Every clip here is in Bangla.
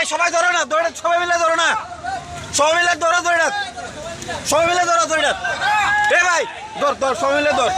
ভাই সবাই ধরো না, দৌড়ে সবাই মিলে ধরো না, সবাই মিলে ধরো, দৌড়ে সবাই মিলে ধরো, দৌড়ে এ ভাই ধর ধর, সবাই মিলে ধর।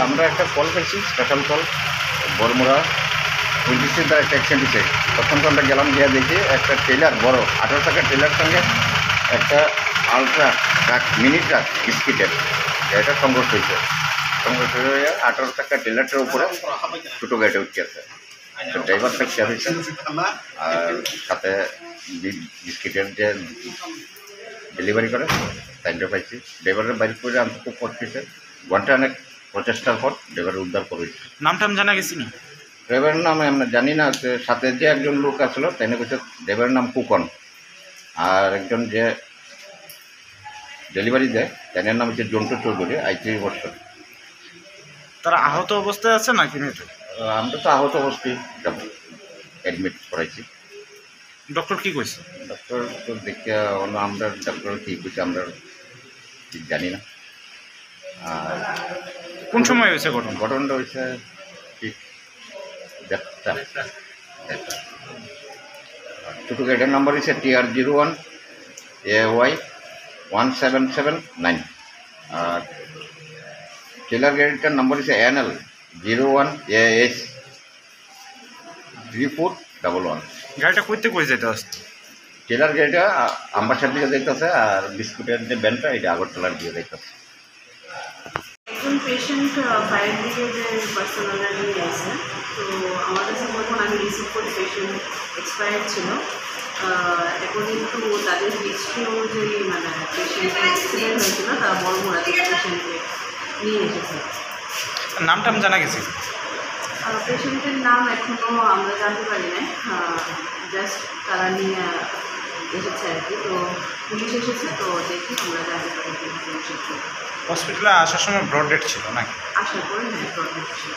আমরা একটা কল পেয়েছি, special call, Baramura police station একটা অ্যাক্সিডেন্ট হয়েছে। তখন তো আমরা গেলাম, গিয়ে দেখি একটা ট্রেলার, বড় 18 টাকার ট্রেলার সঙ্গে একটা আলট্রা ট্রাক, মিনি ট্রাক বিস্কিটের, এটা সংঘর্ষ হয়েছে। সংঘর্ষ হয়ে 18 টাকার ট্রেলারটার উপরে ছোটো গাড়িটা উঠে আছে। ড্রাইভারটা খেয়াল হয়েছে, আর সাথে বিস্কিটের যে ডেলিভারি করে টাইমটা পাইছি। ড্রাইভারের বাইরে করে আনতে খুব কষ্ট হয়েছে। ঘন্টা অনেক প্রচেষ্টার পর ড্রাইভার উদ্ধার করেছে। নামটাম জানা গেছি না? ড্রাইভারের নাম আমরা জানি না, সাথে যে একজন লোক আসলো তাই না বলছে ড্রাইভারের নাম কুকন, আর একজন যে ডেলিভারি দেয় তাদের নাম হচ্ছে জন্টু চৌধুরী, 38 বছর। তারা আহত অবস্থায় আছে নাকি? আমরা তো আহত অবস্থায় অ্যাডমিট করাইছি। ডক্টর কি কইছে? ডক্টর তো দেখে আমরা ডক্টর কী করছে আমরা ঠিক জানি না। আর কোন সময় হয়েছে ঘটনা? ঘটনাটা হয়েছে ঠিক 1:30। ছোটো গাড়িটার নাম্বার হচ্ছে TR01 AY 1779, আর ট্রেলার গাড়িটার নাম্বার হচ্ছে NL 01 AS 3411। গাড়িটা কইতে কই যেতে আসছে? ট্রেলার গাড়িটা আম্বাসার দিকে যাইতেছে, আর বিস্কুটের যে ব্যান্ডটা এটা আগরতলার দিকে যাইতেছে। একজন পেশেন্ট ফায়ার ব্রিগেডের পার্সোনালরা নিয়ে আসে, তো আমার কাছে যখন আমি রিসিভ করি পেশেন্ট এক্সপায়ার্ড ছিল। অ্যাকর্ডিং টু তাদের হিস্ট্রি অনুযায়ী মানে পেশেন্টের অ্যাক্সিডেন্ট হয়েছিল, তারা বড়মুড়া থেকে পেশেন্টকে নিয়ে এসেছে। নামটাম জানা গেছে? পেশেন্টের নাম এখনও আমরা জানতে পারি না, জাস্ট তারা নিয়ে এসেছে আর কি। তো পুলিশ এসেছে, তো দেখি আমরা জানতে পারি হসপিটালে আসার সময় ব্রড ডেট ছিল নাকি? আসার পরে হ্যাঁ প্রবলেম ছিল।